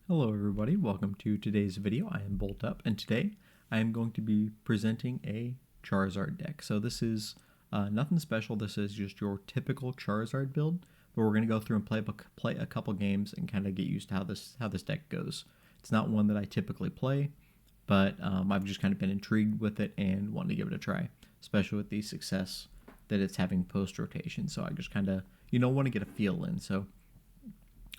Hello everybody, welcome to today's video. I am Bolt Up, and today I am going to be presenting a Charizard deck. So this is nothing special, this is just your typical Charizard build, but we're going to go through and play a couple games and kind of get used to how this deck goes. It's not one that I typically play, but I've just kind of been intrigued with it and wanted to give it a try, especially with the success that it's having post-rotation. So I just kind of, want to get a feel in. So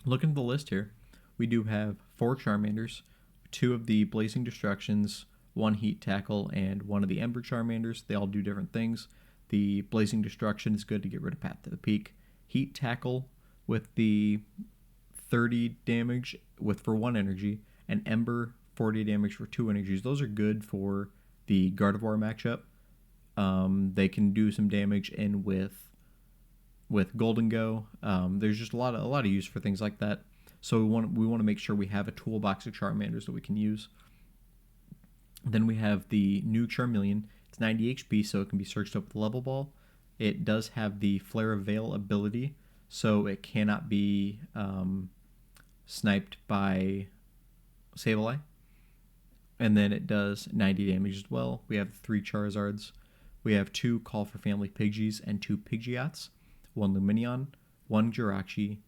looking at the list here, we do have 4 Charmanders, 2 of the Blazing Destructions, 1 Heat Tackle, and 1 of the Ember Charmanders. They all do different things. The Blazing Destruction is good to get rid of Path to the Peak. Heat Tackle with the 30 damage for 1 energy, and Ember 40 damage for 2 energies. Those are good for the Gardevoir matchup. They can do some damage in with Golden Go. There's just a lot of use for things like that. So we want to make sure we have a toolbox of Charmanders that we can use. Then we have the new Charmeleon. It's 90 HP, so it can be searched up with Level Ball. It does have the Flare of Veil ability, so it cannot be sniped by Sableye. And then it does 90 damage as well. We have 3 Charizards. We have 2 Call for Family Pidgeys and 2 Pidgeots. 1 Lumineon, 1 Jirachi,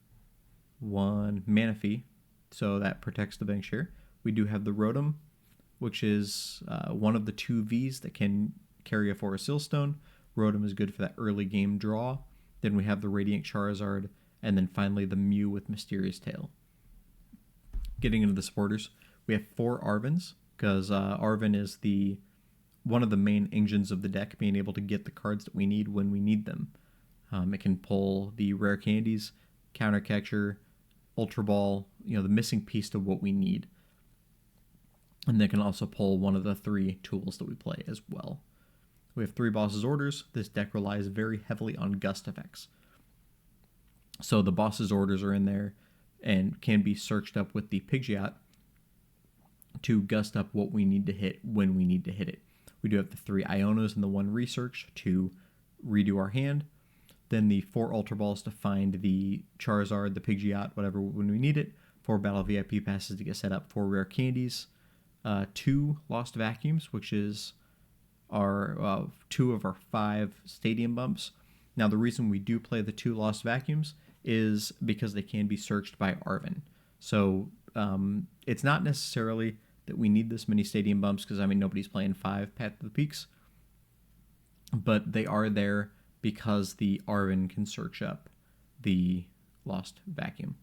1 Manaphy, so that protects the bank share. We do have the Rotom, which is one of the 2 Vs that can carry a Forest Sealstone. Rotom is good for that early game draw. Then we have the Radiant Charizard, and then finally the Mew with Mysterious Tail. Getting into the supporters, we have 4 Arvens, because Arven is one of the main engines of the deck, being able to get the cards that we need when we need them. It can pull the rare candies, counter catcher, Ultra Ball, the missing piece to what we need. And they can also pull one of the 3 tools that we play as well. We have 3 Boss's Orders. This deck relies very heavily on gust effects. So the Boss's Orders are in there and can be searched up with the Pidgeot to gust up what we need to hit when we need to hit it. We do have the 3 Ionos and the 1 Research to redo our hand. Then the 4 Ultra Balls to find the Charizard, the Pidgeot, whatever, when we need it. 4 Battle VIP Passes to get set up for rare candies. 2 Lost Vacuums, which is our 2 of our 5 Stadium Bumps. Now, the reason we do play the 2 Lost Vacuums is because they can be searched by Arven. So it's not necessarily that we need this many Stadium Bumps, because, nobody's playing 5 Path to the Peaks. But they are there because the Arven can search up the Lost Vacuum.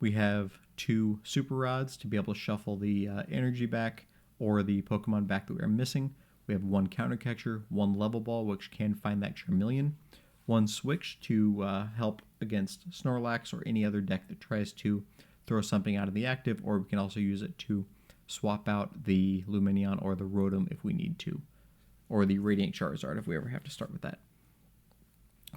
We have 2 Super Rods to be able to shuffle the energy back or the Pokemon back that we are missing. We have 1 Counter Catcher, 1 Level Ball, which can find that Charmeleon, 1 Switch to help against Snorlax or any other deck that tries to throw something out of the active, or we can also use it to swap out the Lumineon or the Rotom if we need to, or the Radiant Charizard if we ever have to start with that.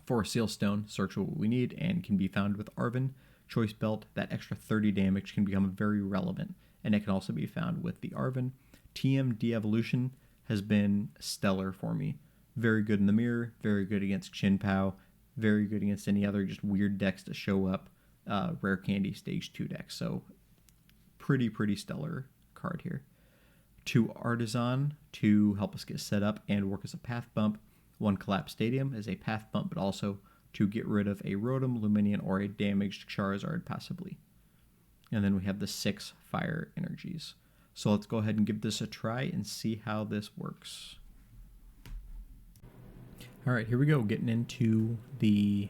4 Sealstone, search what we need, and can be found with Arven. Choice Belt, that extra 30 damage can become very relevant, and it can also be found with the Arven. TM Devolution has been stellar for me. Very good in the mirror, very good against Chin-Pao, very good against any other just weird decks to show up, Rare Candy Stage 2 decks, so pretty stellar card here. 2 Artazon to help us get set up and work as a path bump. 1 Collapsed Stadium as a path bump, but also to get rid of a Rotom, Lumineon, or a damaged Charizard possibly. And then we have the 6 Fire Energies. So let's go ahead and give this a try and see how this works. Alright, here we go, getting into the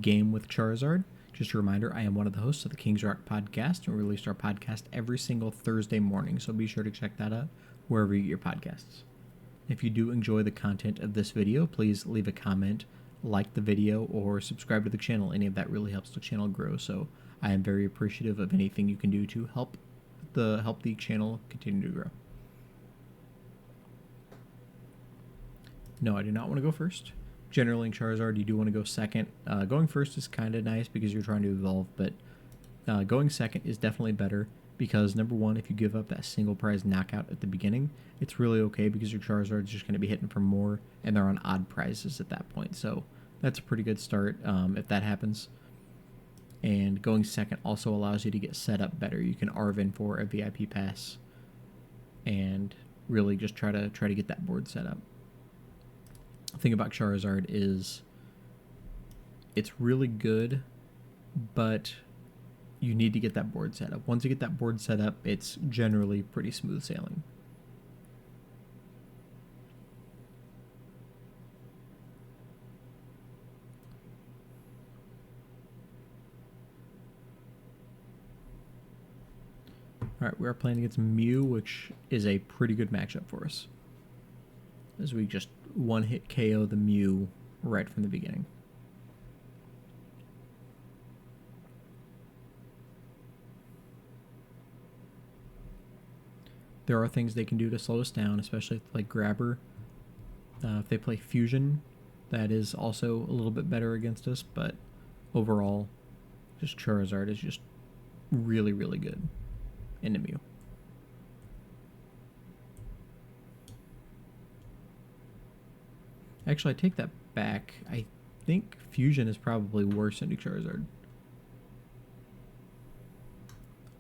game with Charizard. Just a reminder, I am one of the hosts of the Kings Rock podcast, and we release our podcast every single Thursday morning, so be sure to check that out wherever you get your podcasts. If you do enjoy the content of this video, please leave a comment, like the video, or subscribe to the channel. Any of that really helps the channel grow, so I am very appreciative of anything you can do to help the channel continue to grow. No, I do not want to go first. Generally in Charizard, you do want to go second. Going first is kind of nice because you're trying to evolve, but going second is definitely better because, number one, if you give up that single prize knockout at the beginning, it's really okay because your Charizard's just going to be hitting for more, and they're on odd prizes at that point. So that's a pretty good start if that happens. and going second also allows you to get set up better. You can Arven for a VIP pass and really just try to get that board set up. The thing about Charizard is it's really good, but you need to get that board set up. Once you get that board set up, it's generally pretty smooth sailing. Alright, we are playing against Mew, which is a pretty good matchup for us, as we just one-hit KO the Mew right from the beginning. There are things they can do to slow us down, especially if they play Grabber. If they play Fusion, that is also a little bit better against us, but overall, just Charizard is just really, really good into Mew. Actually, I take that back. I think Fusion is probably worse into Charizard,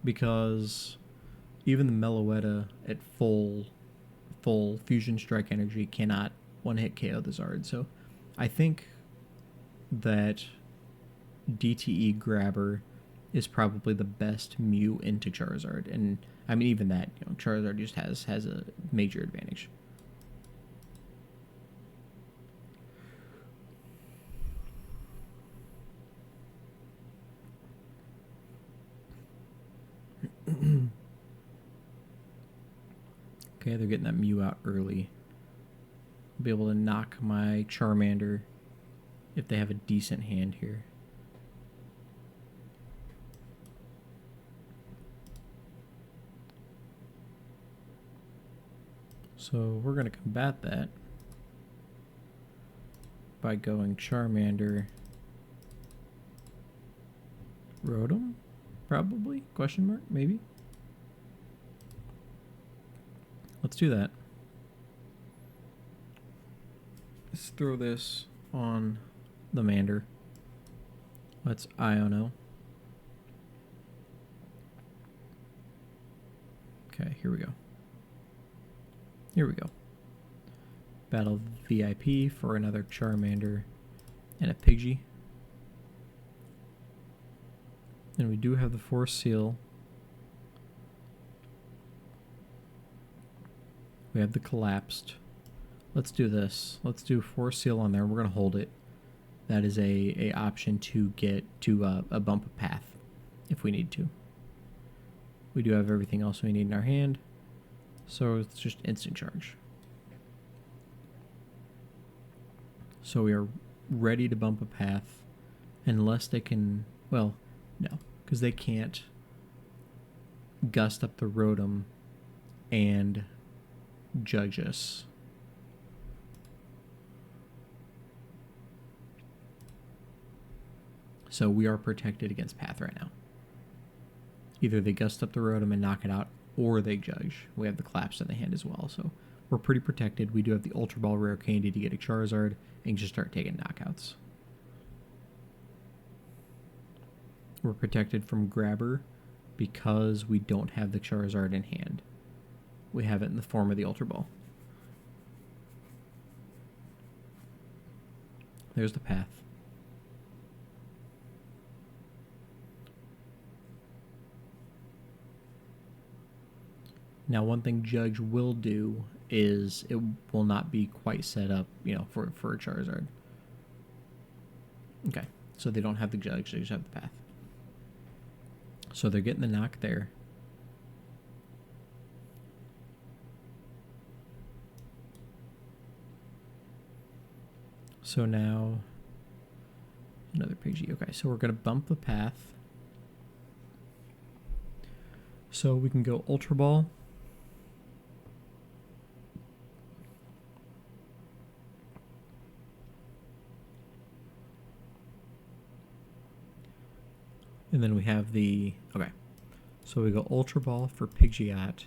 because even the Meloetta at full Fusion Strike energy cannot one-hit KO the Zard. So I think that DTE Grabber is probably the best Mew into Charizard. And I mean, even that, you know, Charizard just has a major advantage. Okay, they're getting that Mew out early. I'll be able to knock my Charmander if they have a decent hand here. So we're going to combat that by going Charmander Rotom, probably? Question mark? Maybe? Let's do that. Let's throw this on the Mander. Let's Iono. Okay, here we go. Here we go. Battle VIP for another Charmander and a Pidgey. And we do have the Force Seal. We have the Collapsed. Let's do this. Let's do Force Seal on there. We're going to hold it. That is a option to get to a bump a path if we need to. We do have everything else we need in our hand, so it's just instant charge. So we are ready to bump a path, unless they can, well, no, because they can't gust up the Rotom and judge us. So we are protected against path right now. Either they gust up the Rotom and knock it out, or they judge. We have the Collapse in the hand as well, so we're pretty protected. We do have the Ultra Ball Rare Candy to get a Charizard and just start taking knockouts. We're protected from Grabber because we don't have the Charizard in hand. We have it in the form of the Ultra Ball. There's the path. Now, one thing Judge will do is it will not be quite set up, you know, for a Charizard. Okay, so they don't have the Judge, they just have the path. So they're getting the knock there. So now, another Pidgey. Okay, so we're going to bump the path. So we can go Ultra Ball. And then we have the, okay, so we go Ultra Ball for Pidgeot.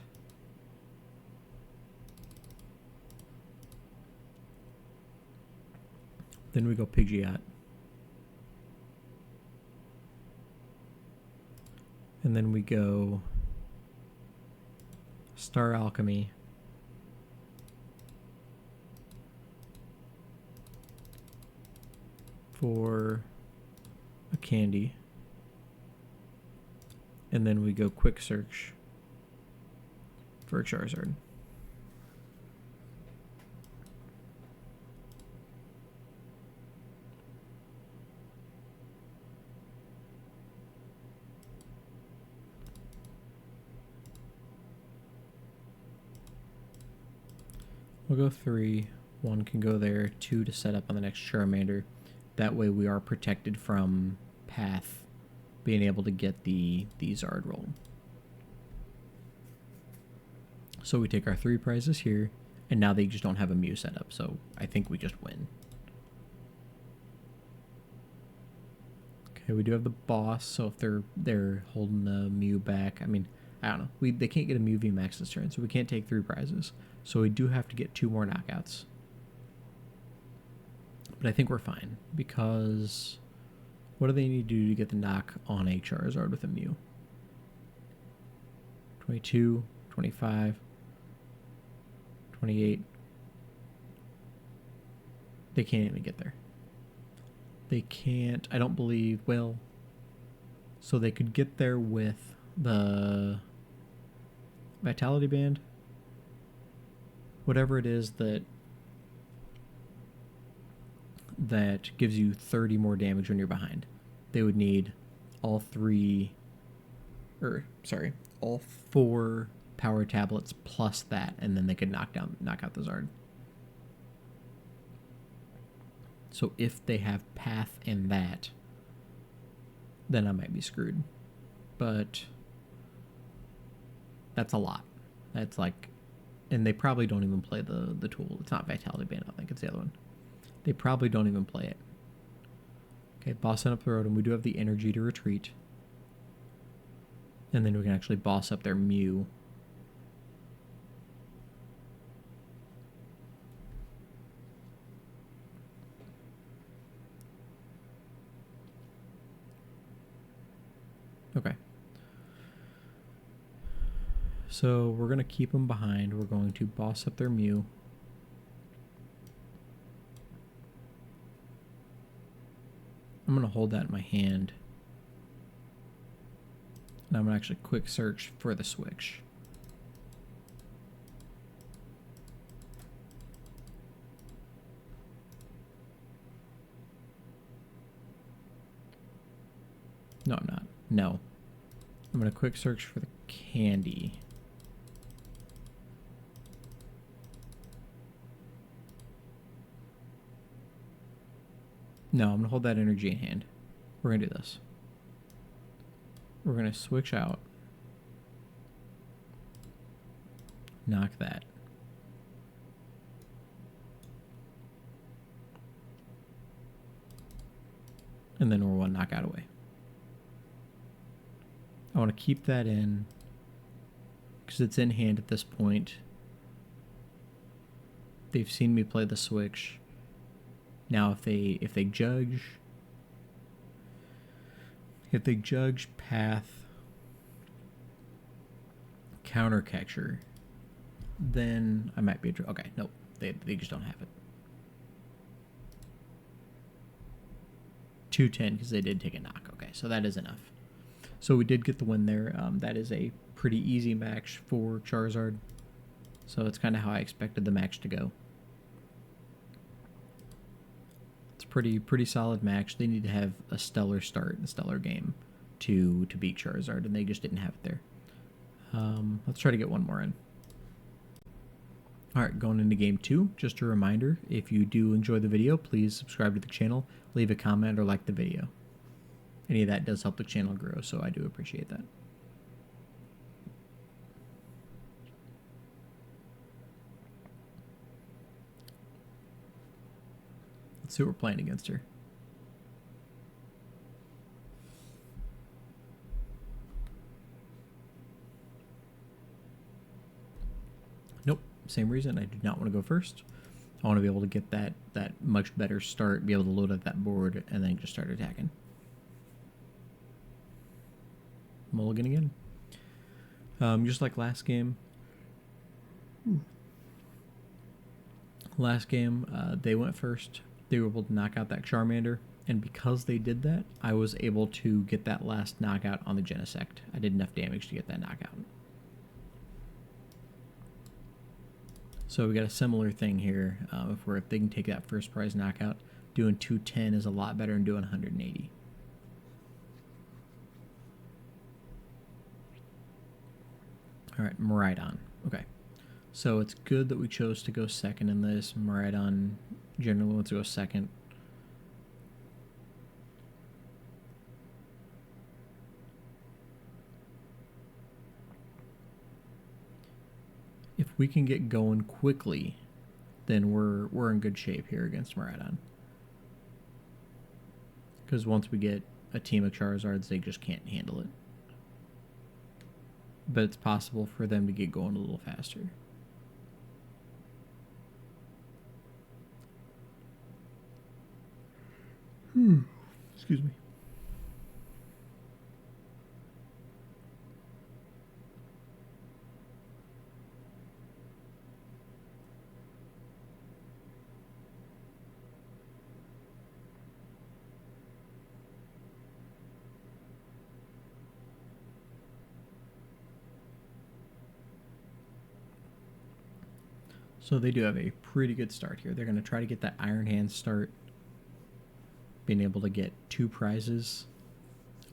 Then we go Pidgeot. And then we go Star Alchemy. For a candy. And then we go Quick Search for a Charizard. We'll go 3. 1 can go there. 2 to set up on the next Charmander. That way we are protected from PAF being able to get the Zard roll. So we take our 3 prizes here, and now they just don't have a Mew set up, so I think we just win. Okay, we do have the boss, so if they're holding the Mew back, I mean, I don't know. They can't get a Mew VMAX this turn, so we can't take 3 prizes. So we do have to get 2 more knockouts. But I think we're fine, because what do they need to do to get the knock on a Charizard with a Mew? 22, 25, 28. They can't even get there. They can't, I don't believe, well, so they could get there with the Vitality Band. Whatever it is that gives you 30 more damage when you're behind. They would need all 4 power tablets plus that, and then they could knock out the Zard. So if they have PAF and that, then I might be screwed. But that's a lot. That's like, and they probably don't even play the tool. It's not Vitality Band, I think it's the other one. They probably don't even play it. Okay, bossing up the Rotom. We do have the energy to retreat. And then we can actually boss up their Mew. Okay. So we're going to keep them behind. We're going to boss up their Mew. I'm going to hold that in my hand. And I'm going to actually quick search for the switch. No, I'm not. No. I'm going to quick search for the candy. No, I'm going to hold that energy in hand. We're going to do this. We're going to switch out. Knock that. And then we're one knockout away. I want to keep that in because it's in hand at this point. They've seen me play the switch. Now if they judge PAF counter catcher, then I might be okay. Nope, they just don't have it. 210 because they did take a knock. Okay, so that is enough. So we did get the win there. That is a pretty easy match for Charizard. So it's kind of how I expected the match to go. It's a pretty solid match. They need to have a stellar start and a stellar game to beat Charizard, and they just didn't have it there. Let's try to get one more in. Alright, going into game 2, just a reminder, if you do enjoy the video, please subscribe to the channel, leave a comment, or like the video. Any of that does help the channel grow, so I do appreciate that. Let's see what we're playing against her. Nope, same reason. I do not want to go first. I want to be able to get that much better start, be able to load up that board, and then just start attacking. mulligan again. Just like last game. They went first. They were able to knock out that Charmander, and because they did that, I was able to get that last knockout on the Genesect. I did enough damage to get that knockout. So we got a similar thing here. If they can take that first prize knockout, doing 210 is a lot better than doing 180. All right, Miraidon. Okay, so it's good that we chose to go second in this. Miraidon generally wants to go second. If we can get going quickly, then we're in good shape here against Miraidon. Because once we get a team of Charizards, they just can't handle it. But it's possible for them to get going a little faster. Excuse me. So they do have a pretty good start here. They're going to try to get that Iron Hand start, being able to get 2 prizes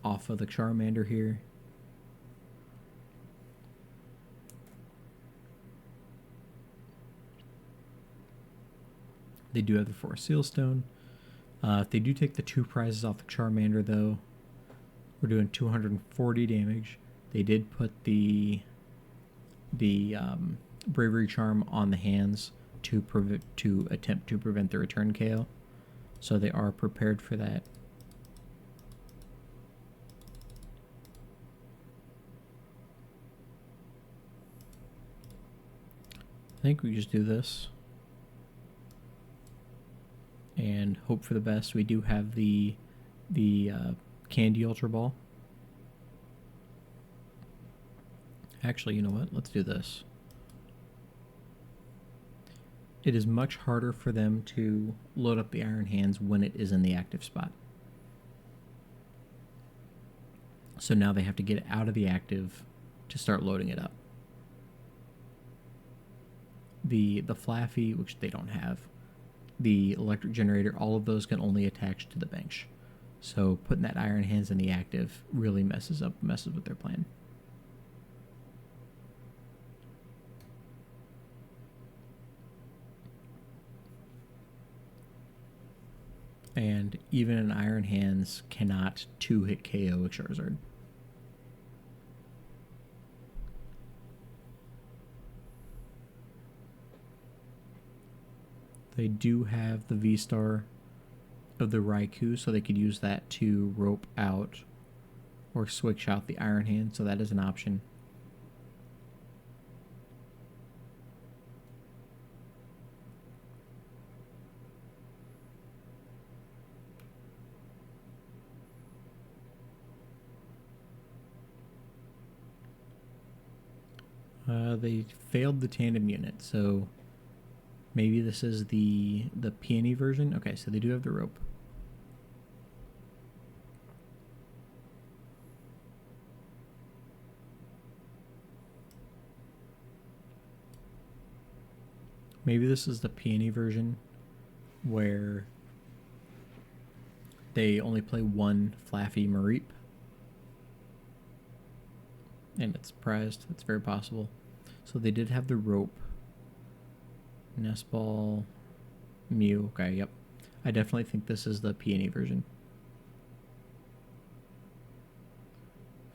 off of the Charmander here. They do have the Forest Seal Stone. If they do take the 2 prizes off the Charmander, though, we're doing 240 damage. They did put the Bravery Charm on the hands to attempt to prevent the return KO. So they are prepared for that. I think we just do this and hope for the best. We do have the Candy Ultra Ball. Actually, you know what? Let's do this. It is much harder for them to load up the Iron Hands when it is in the active spot. So now they have to get it out of the active to start loading it up. The Flaffy, which they don't have, the Electric Generator, all of those can only attach to the bench. So putting that Iron Hands in the active really messes with their plan. And even an Iron Hands cannot 2-hit KO a Charizard. They do have the V-Star of the Raikou, so they could use that to rope out or switch out the Iron Hand, so that is an option. They failed the tandem unit, so maybe this is the peony version. Okay, so they do have the rope. Maybe this is the peony version where they only play one Flaffy Mareep. And it's prized. It's very possible. So they did have the rope. Nest Ball. Mew. Okay, yep. I definitely think this is the peony version.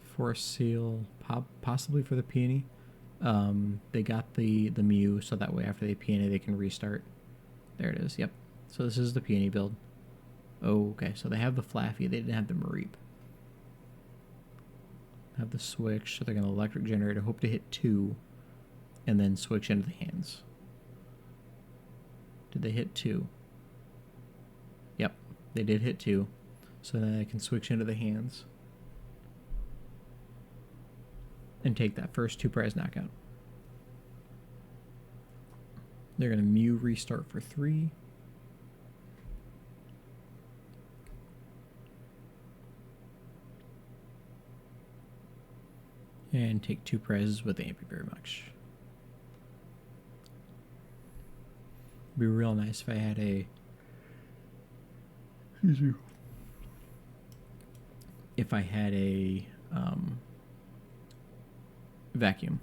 Forest Seal. Possibly for the peony. They got the Mew, so that way after they peony they can restart. There it is, yep. So this is the peony build. Oh, okay, so they have the Flaffy. They didn't have the Mareep. Have the switch, so they're going to Electric Generator, hope to hit 2, and then switch into the hands. Did they hit 2? Yep, they did hit 2, so then I can switch into the hands. and take that first 2-prize knockout. They're going to Mew restart for 3. And take 2 prizes with thank you very much. It'd be real nice if I had a... Excuse you. If I had a vacuum.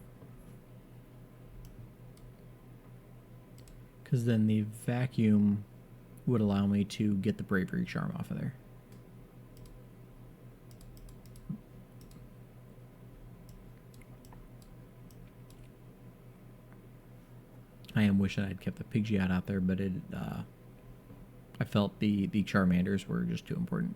Because then the vacuum would allow me to get the Bravery Charm off of there. I am wishing I'd kept the Pidgeot out there, but I felt the Charmanders were just too important.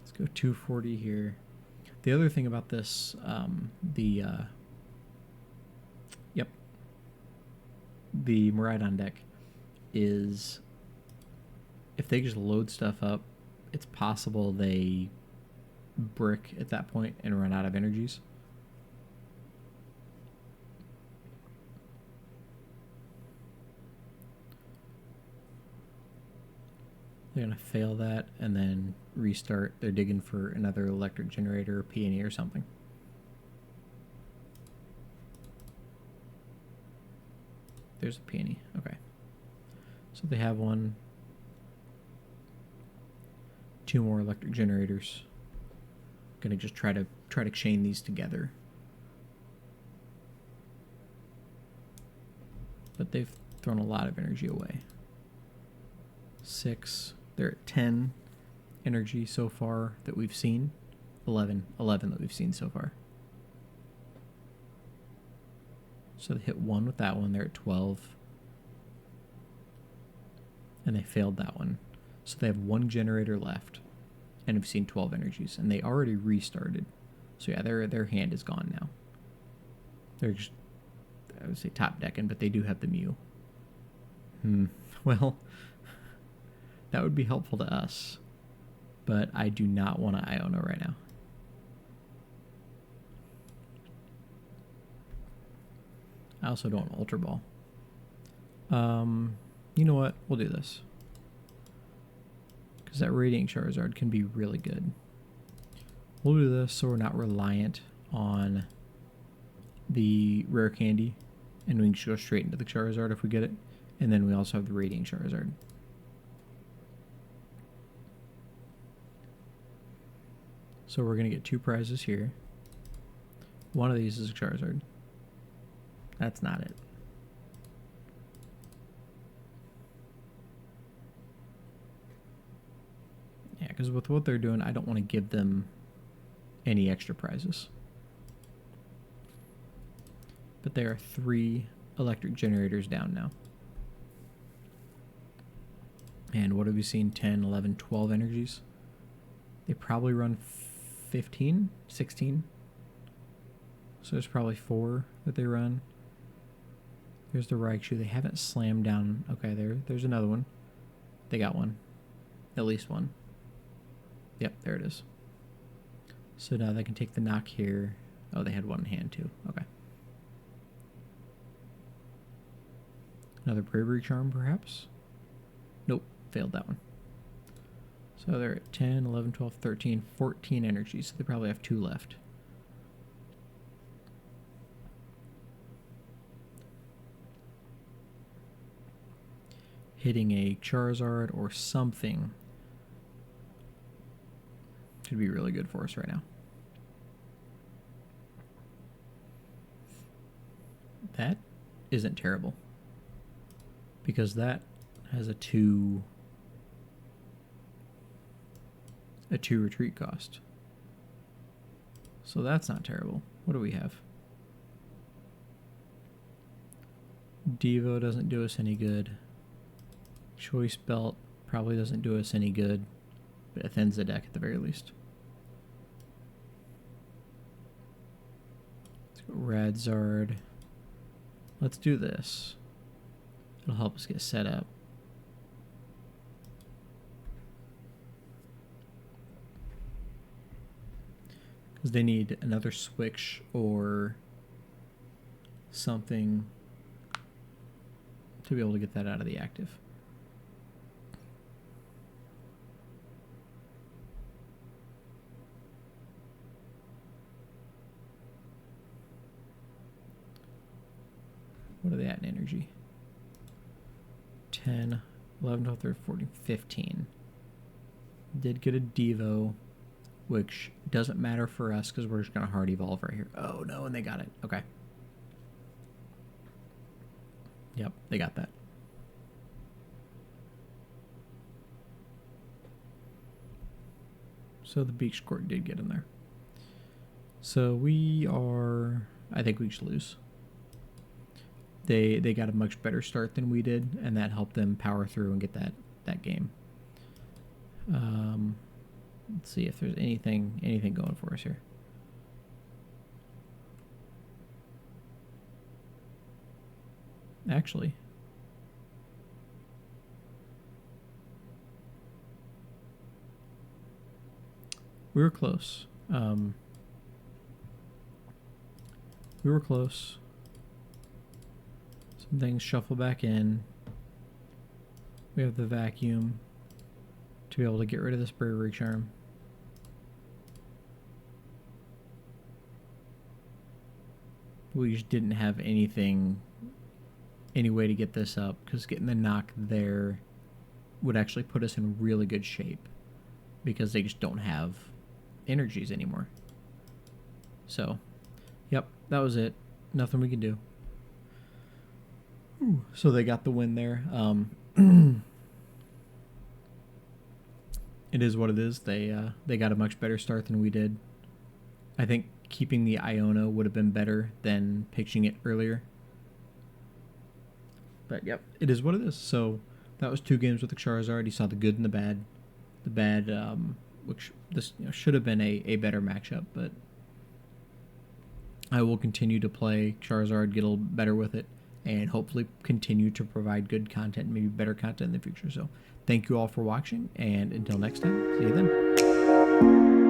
Let's go 240 here. The other thing about this, the Miraidon deck is if they just load stuff up, it's possible they brick at that point and run out of energies. They're going to fail that and then restart. They're digging for another electric generator or peony or something. There's a peony. Okay. So they have 1. 2 more electric generators. Gonna just try to chain these together. But they've thrown a lot of energy away. 6. They're at 10 energy so far that we've seen. 11 that we've seen so far. So they hit 1 with that one. They're at 12. And they failed that one. So they have 1 generator left. And have seen 12 energies. And they already restarted. So yeah, their hand is gone now. They're just, I would say top decking, but they do have the Mew. Well, that would be helpful to us. But I do not want to Iono right now. I also don't want Ultra Ball. You know what? We'll do this. Because that Radiant Charizard can be really good. We'll do this so we're not reliant on the Rare Candy. And we can just go straight into the Charizard if we get it. And then we also have the Radiant Charizard. So we're going to get 2 prizes here. One of these is a Charizard. That's not it. Yeah, because with what they're doing, I don't want to give them any extra prizes. But there are 3 electric generators down now. And what have we seen? 10, 11, 12 energies. They probably run 15, 16. So there's probably 4 that they run. There's the Raichu. They haven't slammed down. Okay, there's another one. They got one. At least one. Yep, there it is. So now they can take the knock here. Oh, they had one in hand too. Okay. Another Bravery Charm, perhaps? Nope, failed that one. So they're at 10, 11, 12, 13, 14 energies. So they probably have 2 left. Hitting a Charizard or something should be really good for us right now. That isn't terrible. Because that has a 2 retreat cost. So that's not terrible. What do we have? Devo doesn't do us any good. Choice Belt probably doesn't do us any good, but it thins the deck at the very least. Let's go Radzard. Let's do this. It'll help us get set up. because they need another switch or something to be able to get that out of the active. What are they at in energy? 10, 11, 12, 13, 14, 15. Did get a Devo, which doesn't matter for us because we're just going to hard evolve right here. Oh no, and they got it. Okay. Yep, they got that. So the Beach Court did get in there. So we are... I think we should lose. They got a much better start than we did, and that helped them power through and get that game. Let's see if there's anything going for us here. Actually, we were close. We were close. Some things shuffle back in. We have the vacuum to be able to get rid of this Bravery Charm. We just didn't have any way to get this up, because getting the knock there would actually put us in really good shape, because they just don't have energies anymore. So, yep, that was it. Nothing we can do. Ooh, so they got the win there. It is what it is. They got a much better start than we did. I think keeping the Iono would have been better than pitching it earlier. But yep, it is what it is. So that was 2 games with the Charizard. You saw the good and the bad. The bad, which this should have been a better matchup, but I will continue to play Charizard, get a little better with it, and hopefully continue to provide good content, maybe better content in the future. So thank you all for watching, and until next time, see you then.